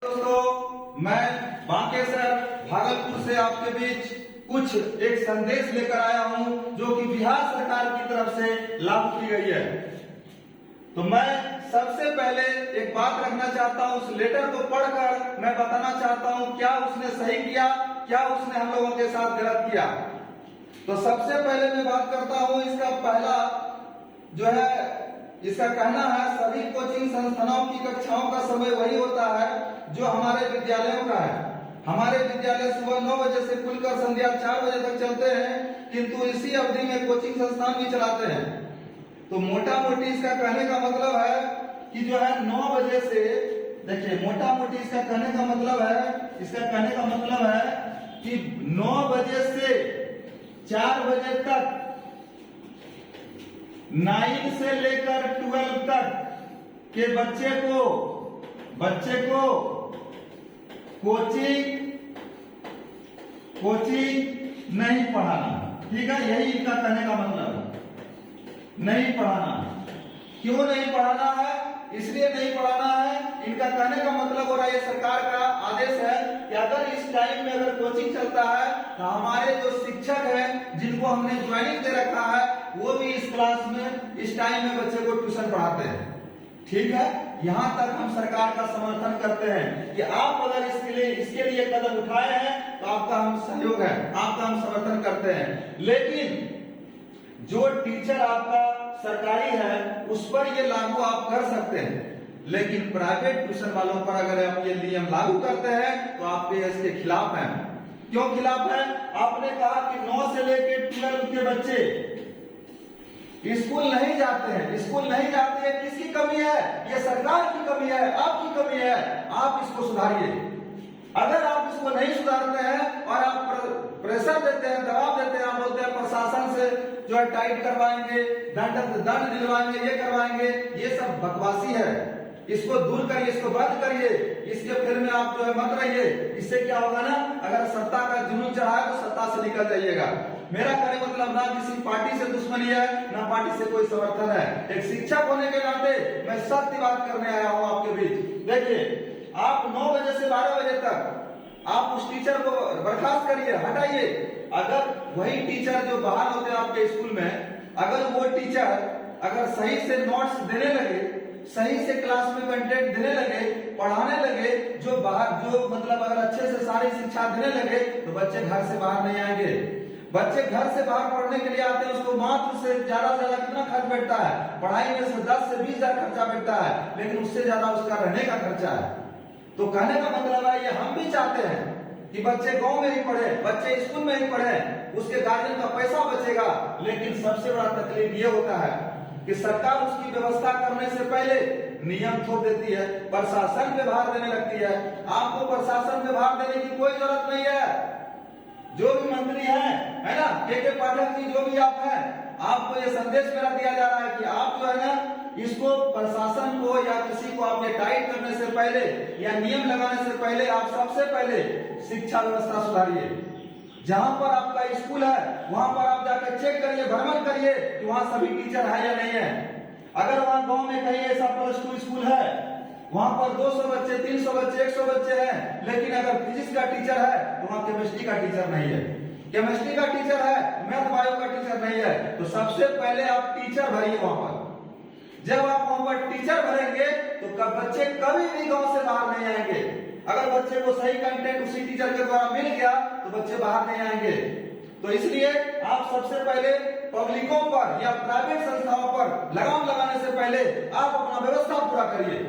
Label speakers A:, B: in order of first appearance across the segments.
A: दोस्तों, मैं बांकेसर भागलपुर से आपके बीच कुछ एक संदेश लेकर आया हूं जो कि बिहार सरकार की तरफ से लागू की गई है। तो मैं सबसे पहले एक बात रखना चाहता हूं, उस लेटर को पढ़कर मैं बताना चाहता हूं क्या उसने सही किया, क्या उसने हम लोगों के साथ गलत किया। तो सबसे पहले मैं बात करता हूं, इसका पहला जो है इसका कहना है सभी कोचिंग संस्थानों की कक्षाओं का समय वही होता है जो हमारे विद्यालयों का है। हमारे विद्यालय सुबह 9 बजे से खुलकर संध्या 4 बजे तक चलते हैं, किंतु इसी अवधि में कोचिंग संस्थान भी चलाते हैं। तो मोटा मोटी इसका कहने का मतलब है कि जो है 9 बजे से, देखिए मोटा मोटी इसका कहने का मतलब है कि 9 बजे से 4 बजे तक 9 से लेकर 12 तक के बच्चे को कोचिंग नहीं पढ़ाना। ठीक है, यही इनका कहने का मतलब है, नहीं पढ़ाना। क्यों नहीं पढ़ाना है? इसलिए नहीं पढ़ाना है, इनका कहने का मतलब हो रहा है, ये सरकार का आदेश है कि अगर इस टाइम में अगर कोचिंग चलता है तो हमारे जो शिक्षक हैं जिनको हमने ज्वाइनिंग दे रखा है वो भी इस क्लास में इस टाइम में बच्चे को ट्यूशन पढ़ाते हैं। ठीक है, यहां तक हम सरकार का समर्थन करते हैं कि आप अगर इसके लिए कदम उठाए हैं तो आपका हम सहयोग है, आपका हम समर्थन करते हैं। लेकिन जो टीचर आपका सरकारी है उस पर ये लागू आप कर सकते हैं, लेकिन प्राइवेट ट्यूशन वालों पर अगर आप ये नियम लागू करते हैं तो आप इसके खिलाफ हैं। क्यों खिलाफ हैं? आपने कहा कि 9 से लेकर 12 के बच्चे स्कूल नहीं जाते हैं। स्कूल नहीं जाते हैं, किसकी कमी है? ये सरकार की कमी है, आपकी कमी है। आप इसको सुधारिए। अगर आप इसको नहीं सुधारते हैं और आप प्रेशर देते हैं, दबाव देते हैं, आप बोलते हैं प्रशासन से जो है टाइट करवाएंगे, दंड दिलवाएंगे, ये करवाएंगे, ये सब बकवासी है। इसको दूर करिए, इसको बंद करिए, इसके फिर में आप जो है मत रहिए। इससे क्या होगा ना, अगर सत्ता का जुनून चढ़ा है तो सत्ता से निकल जाइएगा। मेरा कहने मतलब ना किसी पार्टी से दुश्मनी है, ना पार्टी से कोई समर्थन है। एक शिक्षक होने के नाते मैं सत्य बात करने आया हूं आपके बीच। देखिए, आप 9 बजे से 12 बजे तक आप उस टीचर को बर्खास्त करिए, हटाइए। अगर वही टीचर जो बाहर होते हैं आपके स्कूल में, अगर वो टीचर अगर सही से नोट्स देने लगे, सही से क्लास में कंटेंट देने लगे, पढ़ाने लगे, जो मतलब अगर अच्छे से सारी शिक्षा देने लगे तो बच्चे घर से बाहर नहीं आएंगे। बच्चे घर से बाहर पढ़ने के लिए आते हैं, उसको मात्र से ज्यादा कितना खर्च बैठता है? पढ़ाई में से 10 से 20 हजार खर्चा बैठता है, लेकिन उससे ज्यादा उसका रहने का खर्चा है। तो कहने का मतलब है ये हम भी चाहते हैं कि बच्चे गांव में ही पढ़े, बच्चे स्कूल में ही पढ़े, उसके गार्जियन का पैसा बचेगा। लेकिन सबसे बड़ा तकलीफ ये होता है कि सरकार उसकी व्यवस्था करने से पहले नियम थोप देती है, प्रशासन पे भार देने लगती है। आपको प्रशासन पे भार देने की कोई जरूरत नहीं है। जो भी मंत्री है ना, के पाठक जी, जो भी आप हैं, आपको ये संदेश मेरा दिया जा रहा है कि आप जो है ना इसको प्रशासन को या किसी को आपने टाइट करने से पहले या नियम लगाने से पहले आप सबसे पहले शिक्षा व्यवस्था सुधारिए। जहां पर आपका स्कूल है वहां पर आप जाकर चेक करिए, भ्रमण करिए कि वहां सभी टीचर है या नहीं है। अगर वहां गांव में कहीं ऐसा +2 स्कूल है, वहां पर 200 बच्चे, 300 बच्चे, 100 बच्चे हैं, लेकिन अगर फिजिक्स का टीचर है तो वहां केमिस्ट्री का टीचर नहीं है, केमिस्ट्री का टीचर है, मैथ बायो का टीचर नहीं है, तो सबसे पहले आप टीचर भरिए वहां पर। जब आप वहां पर टीचर भरेंगे तो बच्चे कभी भी गांव से बाहर नहीं आएंगे। अगर बच्चे को सही कंटेंट उसी टीचर के द्वारा मिल गया तो बच्चे बाहर नहीं आएंगे। तो इसलिए आप सबसे पहले पब्लिकों पर या प्राइवेट संस्थाओं पर लगाम लगाने से पहले आप अपना व्यवस्था पूरा करिए।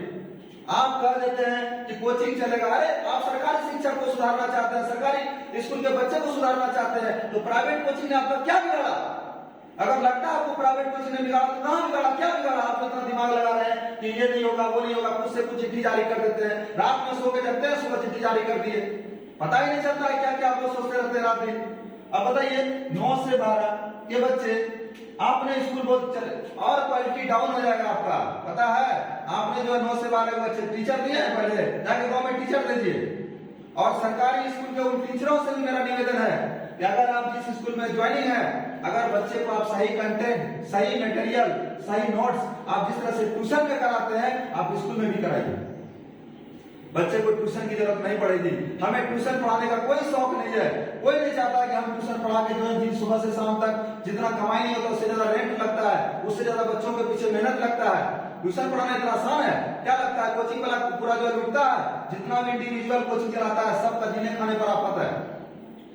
A: आप कह देते हैं कि कोचिंग चलेगा। अरे आप सरकारी शिक्षा को सुधारना चाहते हैं, सरकारी स्कूल के बच्चे को सुधारना चाहते हैं, तो प्राइवेट कोचिंग ने आपका क्या बिगाड़ा? अगर लगता है आपको प्राइवेट कोचिंग ने बिगाड़ा तो कहां बिगाड़ा, क्या बिगाड़ा? आप इतना दिमाग लगा रहे हैं कि ये नहीं होगा, वो नहीं होगा, खुद से कुछ चिट्ठी जारी कर देते हैं, रात में सो के जगते हैं, सुबह चिट्ठी जारी कर दिए, पता ही नहीं चलता है क्या क्या आप लोग सोचते रहते हैं रात दिन। अब बताइए 9 से 12 के बच्चे आपने स्कूल बहुत चले और क्वालिटी डाउन हो जाएगा आपका, पता है? आपने जो है 9 से 12 के बच्चे टीचर दिए हैं, पहले जाके गांव में टीचर दीजिए। और सरकारी स्कूल के उन टीचरों से भी मेरा निवेदन है कि अगर आप जिस स्कूल में ज्वाइनिंग है, अगर बच्चे को आप सही कंटेंट, सही मटेरियल, सही नोट्स आप जिस तरह से ट्यूशन में कराते हैं आप स्कूल में भी कराइए। बच्चे को ट्यूशन की जरूरत नहीं पड़ेगी। हमें ट्यूशन पढ़ाने का कोई शौक नहीं है, कोई नहीं चाहता कि हम ट्यूशन पढ़ा के जो है सुबह से शाम तक जितना कमाई नहीं होता उससे ज्यादा रेंट लगता है, उससे ज्यादा बच्चों के पीछे मेहनत लगता है। ट्यूशन पढ़ाना इतना आसान है? क्या लगता है कोचिंग वाला पूरा जो लुटता है, जितना भी इंडिविजुअल कोचिंग चलाता है सबका जीने खाने पर आफत है,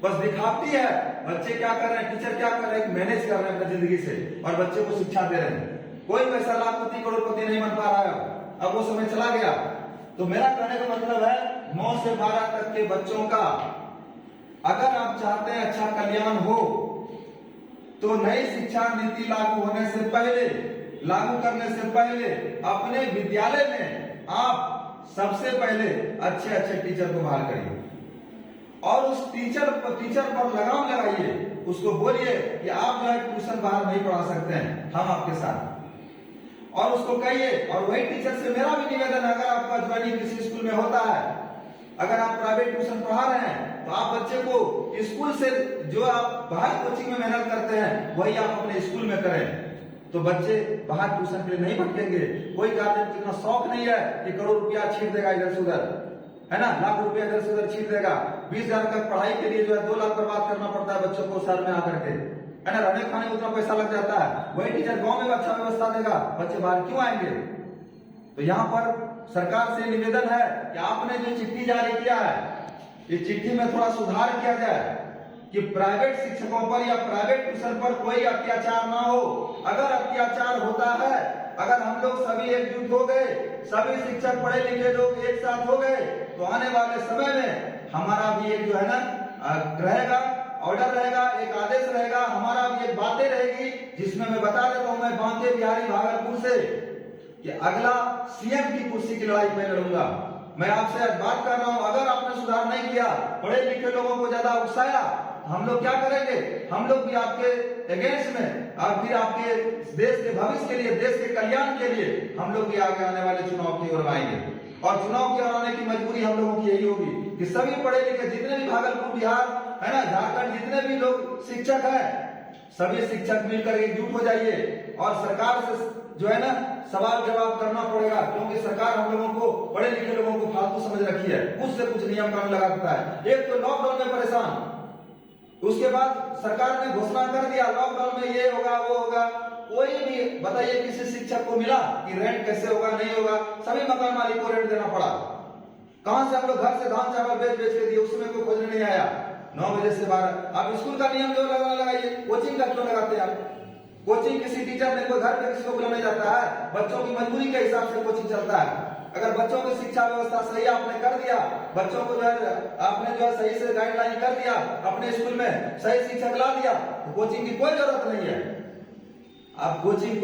A: बस दिखावटी है। बच्चे क्या कर रहे हैं, टीचर क्या कर रहे हैं, मैनेज कर रहे हैं अपनी जिंदगी से और बच्चे को शिक्षा दे रहे हैं। कोई पैसा लाखपति करोड़पति नहीं बन पा रहा है, अब वो समय चला गया। तो मेरा कहने का मतलब है 9 से 12 तक के बच्चों का अगर आप चाहते हैं अच्छा कल्याण हो तो नई शिक्षा नीति लागू होने से पहले, लागू करने से पहले अपने विद्यालय में आप सबसे पहले अच्छे अच्छे टीचर को बहाल करिए और उस टीचर पर लगाम लगाइए, उसको बोलिए कि आप जो है ट्यूशन बाहर नहीं पढ़ा सकते हैं, हम आपके साथ, और उसको कहिए। और वही टीचर से मेरा भी निवेदन है, अगर आपका ज्वाइनिंग किसी स्कूल में होता है, अगर आप प्राइवेट ट्यूशन पढ़ा रहे हैं तो आप बच्चे को स्कूल से जो आप बाहर कोचिंग में मेहनत करते हैं वही आप अपने स्कूल में करें, तो बच्चे बाहर ट्यूशन के लिए नहीं भटकेंगे। कोई गार्जियन को इतना शौक नहीं है कि करोड़ रुपया छीट देगा इधर से उधर, है ना, लाख रुपया इधर से उधर छीट देगा। 20,000 का पढ़ाई के लिए जो है 2 लाख बर्बाद करना पड़ता है बच्चों को शहर में आकर के, है ना, रहने खाने में उतना पैसा लग जाता है। वही टीचर गांव में अच्छा व्यवस्था देगा, बच्चे बाहर क्यों आएंगे? तो यहाँ पर सरकार से निवेदन है कि आपने जो चिट्ठी जारी किया है, इस चिट्ठी में थोड़ा सुधार किया जाए कि प्राइवेट शिक्षकों पर या प्राइवेट ट्यूशन पर कोई अत्याचार ना हो। अगर अत्याचार होता है, अगर हम लोग सभी एकजुट हो गए, सभी शिक्षक पढ़े लिखे लोग एक साथ हो गए, तो आने वाले समय में हमारा भी एक जो है ना रहेगा, ऑर्डर रहेगा, एक आदेश रहेगा, हमारा भी एक बातें रहेगी, जिसमें मैं बता देता हूं, मैं बांके बिहारी भागलपुर से कि अगला सीएम की कुर्सी की लड़ाई मैं लड़ूंगा। मैं आपसे आज बात कर रहा हूं, अगर आपने सुधार नहीं किया, पढ़े लिखे लोगों को ज्यादा उकसाया, हम लोग क्या करेंगे? हम लोग भी आपके अगेंस्ट में और फिर आपके देश के भविष्य के लिए, देश के कल्याण के लिए हम लोग भी आगे आने वाले चुनाव की ओर आएंगे। और चुनाव की ओर आने की मजबूरी हम लोगों की यही होगी कि सभी पढ़े लिखे जितने भी भागलपुर, बिहार, है ना, झारखंड, जितने भी लोग शिक्षक हैं, सभी शिक्षक मिलकर एकजुट हो जाइए और सरकार से जो है ना सवाल जवाब करना पड़ेगा, क्योंकि सरकार हम लोगों को, पढ़े लिखे लोगों को फालतू समझ रखी है, कुछ से कुछ नियम कानून लगाता है। एक तो लॉकडाउन में परेशान, उसके बाद सरकार ने घोषणा कर दिया लॉकडाउन में ये होगा वो होगा, कोई भी बताइए किसी शिक्षक को मिला कि रेंट कैसे होगा, नहीं होगा, सभी मकान मालिक को रेंट देना पड़ा। कहां से हम लोग घर से धान चावल बेच बेच के दिए, उसमें कोई खोजने नहीं आया। 9 बजे से 12। आप स्कूल का नियम जो लगाइए, कोचिंग का क्यों लगाते हैं आप? कोचिंग किसी टीचर ने कोई घर पे किसी को बुलाने जाता है, बच्चों की मजबूरी के हिसाब से कोचिंग चलता है। अगर बच्चों की शिक्षा व्यवस्था सही आपने कर दिया, बच्चों को जो है आपने जो है सही से गाइडलाइन कर दिया, अपने स्कूल में सही शिक्षक ला दिया, तो कोचिंग की कोई जरूरत नहीं है। आप कोचिंग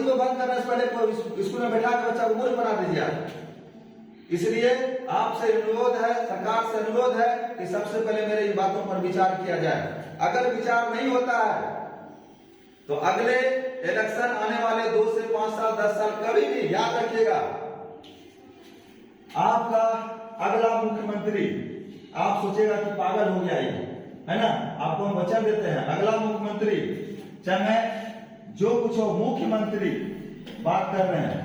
A: को बंद करने से पहले स्कूल में बैठा के बच्चा को मूर्ख बना दीजिए। इसलिए आपसे अनुरोध है, सरकार से अनुरोध है कि सबसे पहले मेरे इन बातों पर विचार किया जाए। अगर विचार नहीं होता है तो अगले इलेक्शन आने वाले 2 से 5 साल 10 साल कभी भी याद रखिएगा, आपका अगला मुख्यमंत्री, आप सोचेगा कि पागल हो गया ये, है ना, आपको हम वचन देते हैं अगला मुख्यमंत्री, चाहे जो कुछ हो, मुख्यमंत्री बात कर रहे हैं,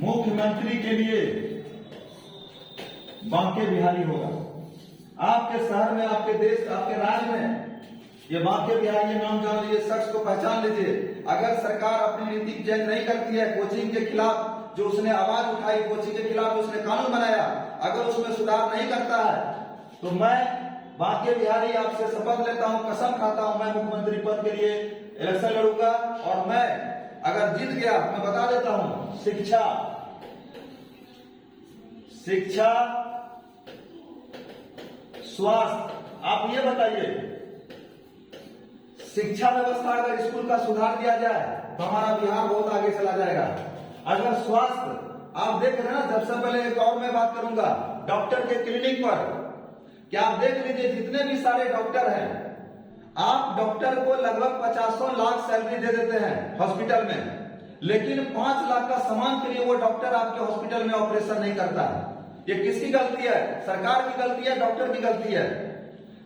A: मुख्यमंत्री के लिए बांके बिहारी होगा। आपके शहर में, आपके देश, आपके राज्य में ये बांके बिहारी नाम जान लीजिए, शख्स को पहचान लीजिए। अगर सरकार अपनी नीति चेंज नहीं करती है, कोचिंग के खिलाफ जो उसने आवाज उठाई, कोचिंग के खिलाफ जो उसने कानून बनाया, अगर उसमें सुधार नहीं करता है, तो मैं बांके बिहारी आपसे शपथ लेता हूं, कसम खाता हूं, मैं मुख्यमंत्री पद के लिए इलेक्शन लड़ूंगा। और मैं अगर जीत गया, मैं बता देता हूं, शिक्षा, स्वास्थ्य, आप ये बताइए, शिक्षा व्यवस्था अगर स्कूल का सुधार दिया जाए तो हमारा बिहार बहुत आगे चला जाएगा। अगर स्वास्थ्य, आप देख रहे हैं ना, सबसे पहले एक और मैं बात करूंगा डॉक्टर के क्लिनिक पर, क्या आप देख लीजिए जितने भी सारे डॉक्टर हैं, आप डॉक्टर को लगभग 50 लाख सैलरी दे देते हैं हॉस्पिटल में, लेकिन 5 लाख का सामान के लिए वो डॉक्टर आपके हॉस्पिटल में ऑपरेशन नहीं करता है। ये किसकी गलती है? सरकार की गलती है, डॉक्टर की गलती है।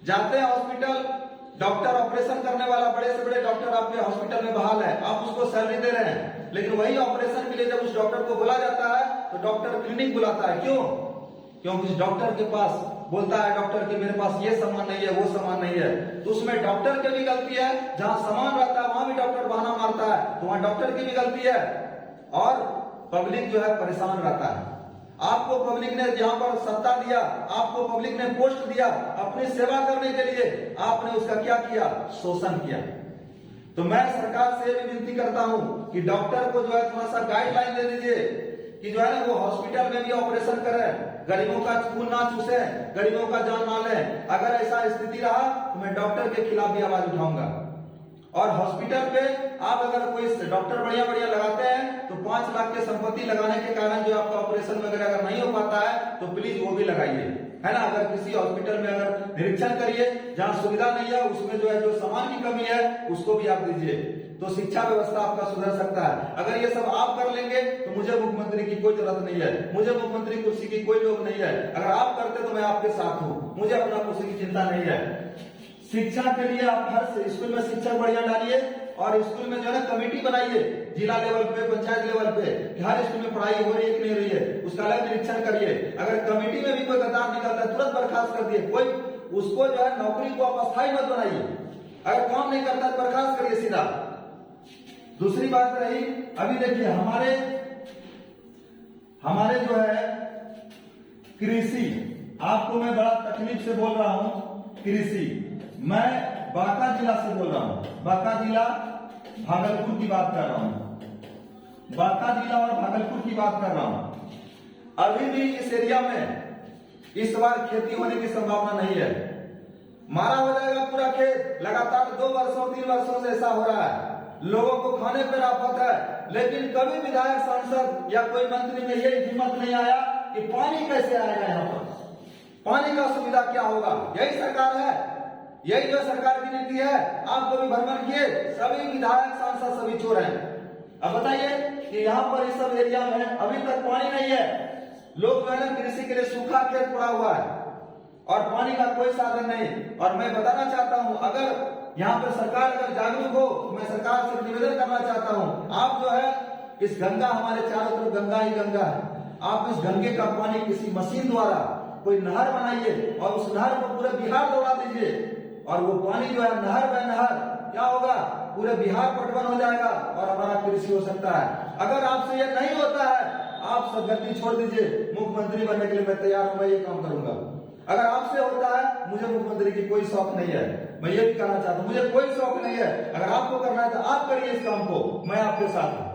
A: जाते हैं हॉस्पिटल, डॉक्टर ऑपरेशन करने वाला, बड़े से बड़े डॉक्टर आपके हॉस्पिटल में बहाल है, आप उसको सैलरी दे रहे हैं, लेकिन वही ऑपरेशन के लिए जब उस डॉक्टर को बुला जाता है तो डॉक्टर क्लिनिक बुलाता है। क्यों? क्योंकि डॉक्टर के पास बोलता है डॉक्टर कि मेरे पास ये सामान नहीं है, वो सामान नहीं है, तो उसमें डॉक्टर की भी गलती है। जहां सामान रहता है वहां भी डॉक्टर बहाना मारता है, तो वहां डॉक्टर की भी गलती है, और पब्लिक जो है परेशान रहता है। आपको पब्लिक ने जहां पर सत्ता दिया, आपको पब्लिक ने पोस्ट दिया अपनी सेवा करने के लिए, आपने उसका क्या किया? शोषण किया। तो मैं सरकार से भी विनती करता हूं कि डॉक्टर को जो है थोड़ा सा गाइडलाइन दे दीजिए कि जो है ना वो हॉस्पिटल में भी ऑपरेशन करें, गरीबों का खून ना चूसे, गरीबों का जान ना ले। अगर ऐसा स्थिति रहा तो मैं डॉक्टर के खिलाफ भी आवाज उठाऊंगा। और हॉस्पिटल पे आप अगर कोई डॉक्टर बढ़िया बढ़िया लगाते हैं तो 5 लाख की संपत्ति लगाने के कारण जो आपका ऑपरेशन वगैरह अगर नहीं हो पाता है तो प्लीज वो भी लगाइए, है ना। अगर किसी हॉस्पिटल में अगर निरीक्षण करिए, जहां सुविधा नहीं है उसमें जो है जो सामान की कमी है उसको भी आप दीजिए, तो शिक्षा व्यवस्था आपका सुधर सकता है। अगर ये सब आप कर लेंगे तो मुझे मुख्यमंत्री की कोई जरूरत नहीं है, मुझे मुख्यमंत्री कुर्सी की कोई लोग नहीं है। अगर आप करते तो मैं आपके साथ हूं, मुझे अपना कुर्सी की चिंता नहीं है। शिक्षा के लिए आप हर स्कूल में शिक्षक बढ़िया डालिए, और स्कूल में जो है ना कमेटी बनाइए, जिला लेवल पे, पंचायत लेवल पे, हर स्कूल में पढ़ाई हो रही है कि नहीं हो रही है उसका अलग निरीक्षण करिए। अगर कमेटी में भी कोई गद्दार निकलता है तुरंत बर्खास्त कर दिए, कोई उसको जो है नौकरी को आप अस्थायी मत बनाइए। अगर काम नहीं करता तो बर्खास्त करिए सीधा। दूसरी बात रही, अभी देखिए हमारे जो है कृषि, आपको मैं बड़ा तकलीफ से बोल रहा हूं, कृषि मैं बांका जिला से बोल रहा हूं, बांका जिला भागलपुर की बात कर रहा हूं, बांका जिला और भागलपुर की बात कर रहा हूं। अभी भी इस एरिया में इस बार खेती होने की संभावना नहीं है, मारा हो जाएगा पूरा खेत। लगातार 2 वर्षों 3 वर्षों से ऐसा हो रहा है, लोगों को खाने पर आफत है, लेकिन कभी विधायक, सांसद या कोई मंत्री में ये हिम्मत नहीं आया कि पानी कैसे आएगा यहाँ पर, पानी का सुविधा क्या होगा। यही सरकार है, यही जो सरकार की नीति है। आप कभी भ्रमण किए, सभी विधायक, सांसद सभी चोर हैं। अब बताइए कि यहाँ पर इस सब एरिया में अभी तक पानी नहीं है, लोग जो है ना कृषि के लिए सूखा खेत पड़ा हुआ है और पानी का कोई साधन नहीं। और मैं बताना चाहता हूं, अगर यहाँ पर सरकार अगर जागरूक हो तो मैं सरकार से निवेदन करना चाहता हूं, आप जो है इस गंगा, हमारे चारों तरफ गंगा ही गंगा है, आप इस गंगे का पानी किसी मशीन द्वारा कोई नहर बनाइए और उस नहर को पूरे बिहार दौड़ा दीजिए, और वो पानी जो है नहर बह नहर क्या होगा, पूरे बिहार पटवन हो जाएगा और हमारा कृषि हो सकता है। अगर आपसे ये नहीं होता है, आप सब गलती छोड़ दीजिए, मुख्यमंत्री बनने के लिए मैं तैयार हूं, मैं ये काम करूंगा। अगर आपसे होता है, मुझे मुख्यमंत्री की कोई शौक नहीं है, मैं ये भी कहना चाहता हूं, मुझे कोई शौक नहीं है। अगर आपको करना है तो आप करिए इस काम को, मैं आपके साथ हूं।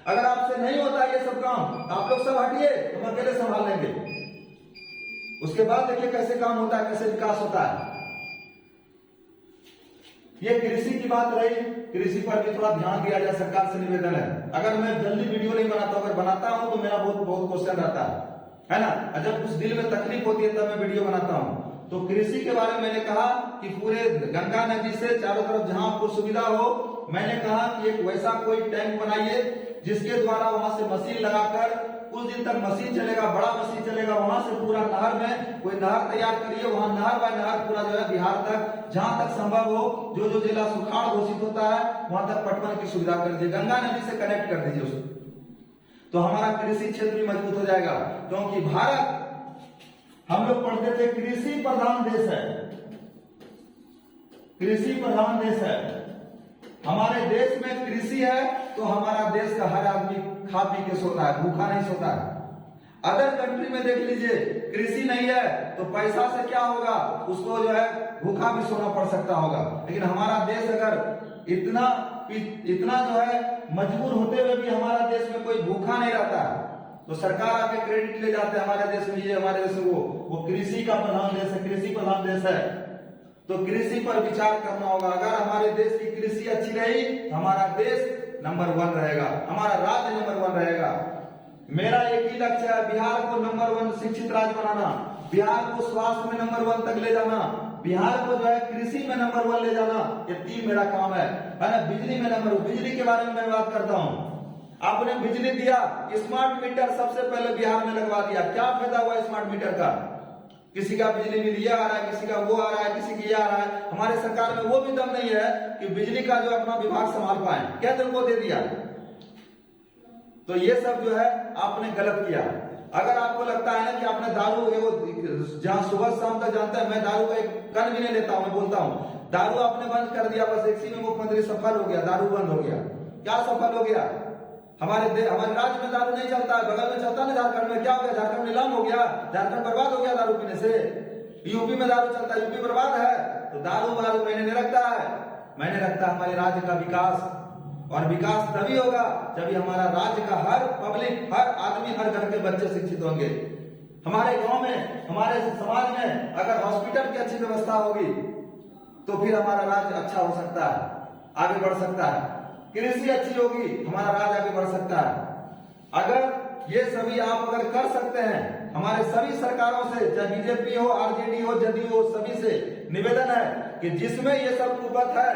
A: अगर आपसे नहीं होता ये सब काम, आप लोग सब हटिए, हम अकेले संभाल लेंगे। उसके बाद देखिए कैसे काम होता है, कैसे विकास होता है। ये कृषि की बात रही, कृषि पर भी थोड़ा ध्यान दिया जाए, सरकार से निवेदन है। अगर मैं जल्दी वीडियो नहीं बनाता हूं, अगर बनाता हूं तो मेरा बहुत क्वेश्चन रहता है ना। जब कुछ दिल में तकलीफ होती है तब मैं वीडियो बनाता हूं। तो कृषि के बारे में मैंने कहा कि पूरे गंगा नदी से चारों तरफ जहां आपको सुविधा हो, मैंने कहा कि एक वैसा कोई टैंक बनाइए जिसके द्वारा वहां से मशीन लगाकर कुछ दिन तक मशीन चलेगा, बड़ा मशीन चलेगा, वहां से पूरा नहर में कोई नहर तैयार करिए, वहां नहर बाय नहर पूरा जो है बिहार तक, जहां तक संभव हो, जो जिला सुखाड़ घोषित होता है वहां तक पटवन की सुविधा कर दीजिए, गंगा नदी से कनेक्ट कर दीजिए उसको, तो हमारा कृषि क्षेत्र भी मजबूत हो जाएगा। क्योंकि भारत, हम लोग पढ़ते थे कृषि प्रधान देश है, कृषि प्रधान देश है। हमारे देश में कृषि है तो हमारा देश का हर आदमी खा पी के सोता है, भूखा नहीं सोता है। अदर कंट्री में देख लीजिए, कृषि नहीं है तो पैसा से क्या होगा, उसको जो है भूखा भी सोना पड़ सकता होगा। लेकिन हमारा देश अगर इतना जो है मजबूर होते हुए भी हमारा देश में कोई भूखा नहीं रहता है, तो सरकार आके क्रेडिट ले जाते हैं हमारे देश में, ये हमारे देश में वो कृषि का प्रधान देश है, कृषि प्रधान देश है। तो कृषि पर विचार करना होगा। अगर हमारे देश की कृषि अच्छी रही, हमारा देश नंबर 1 रहेगा, हमारा राज्य नंबर 1 रहेगा। मेरा एक ही लक्ष्य है, बिहार को नंबर 1 शिक्षित राज्य बनाना, बिहार को स्वास्थ्य में नंबर 1 तक ले जाना, बिहार को जो है कृषि में नंबर 1 ले जाना। ये 3 मेरा काम है ना। बिजली में नंबर 1, बिजली के बारे में मैं बात करता हूँ। आपने बिजली दिया, स्मार्ट मीटर सबसे पहले बिहार में लगवा दिया। क्या फायदा हुआ स्मार्ट मीटर का? किसी का बिजली बिल ये आ रहा है, किसी का वो आ रहा है, किसी की ये आ रहा है। हमारे सरकार में वो भी दम नहीं है कि बिजली का जो अपना विभाग संभाल पाए, केंद्र को दे दिया। तो ये सब जो है आपने गलत किया। अगर आपको लगता है ना कि आपने दारू, जहां सुबह शाम तक जानता है, मैं दारू का एक कण भी नहीं लेता हूं, मैं बोलता हूं दारू आपने बंद कर दिया, बस इसी में मुख्यमंत्री सफल हो गया, दारू बंद हो गया। क्या सफल हो गया? हमारे राज्य में दारू नहीं चलता है, बगल में चलता ना झारखंड में, क्या हो गया? झारखंड नीलाम हो गया, झारखंड बर्बाद हो गया दारू पीने से। यूपी में दारू चलता है, यूपी बर्बाद है। तो दारू मैंने नहीं रखता है, मैंने रखता हमारे राज्य का विकास, और विकास तभी होगा जब हमारा राज्य का हर पब्लिक, हर आदमी, हर घर के बच्चे शिक्षित होंगे। हमारे गांव में, हमारे समाज में अगर हॉस्पिटल की अच्छी व्यवस्था होगी तो फिर हमारा राज्य अच्छा हो सकता है, आगे बढ़ सकता है। कृषि अच्छी होगी, हमारा राज्य आगे बढ़ सकता है। अगर ये सभी आप अगर कर सकते हैं, हमारे सभी सरकारों से, चाहे बीजेपी हो, आरजेडी हो, जदयू हो, सभी से निवेदन है कि जिसमें ये सब कुबत है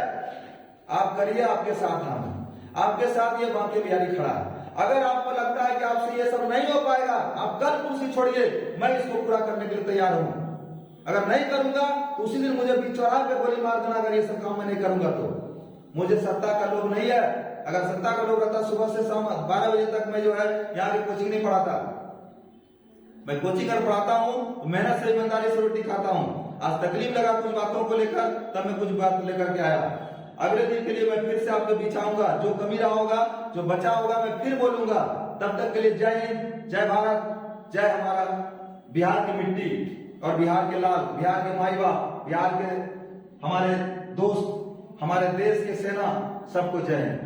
A: आप करिए, आपके साथ हम, आपके साथ ये बांके बिहारी खड़ा है। अगर आपको लगता है कि आपसे ये सब नहीं हो पाएगा, आप कल कुर्सी छोड़िए, मैं इसको पूरा करने के लिए तैयार हूं। अगर नहीं करूंगा तो उसी दिन मुझे बीच चौराहे पे गोली मार देना, अगर ये सब काम मैं नहीं करूंगा तो। मुझे सत्ता का लोभ नहीं है। अगर सत्ता का लोभ रहता, सुबह से शाम 12 बजे तक मैं जो है यहाँ की कोचिंग नहीं पढ़ाता। मैं कोचिंग कर पढ़ाता हूँ, मेहनत से, ईमानदारी से रोटी खाता हूँ। आज तकलीफ लगा कुछ बातों को लेकर, तब मैं कुछ बात लेकर के आया। अगले दिन के लिए मैं फिर से आपके बीच आऊंगा, जो कमी रहा होगा, जो बचा होगा, मैं फिर बोलूंगा। तब तक के लिए जय हिंद, जय भारत, जय हमारा बिहार की मिट्टी और बिहार के लाल, बिहार के माई बाप, बिहार के हमारे दोस्त, हमारे देश के सेना, सबको जय हिंद।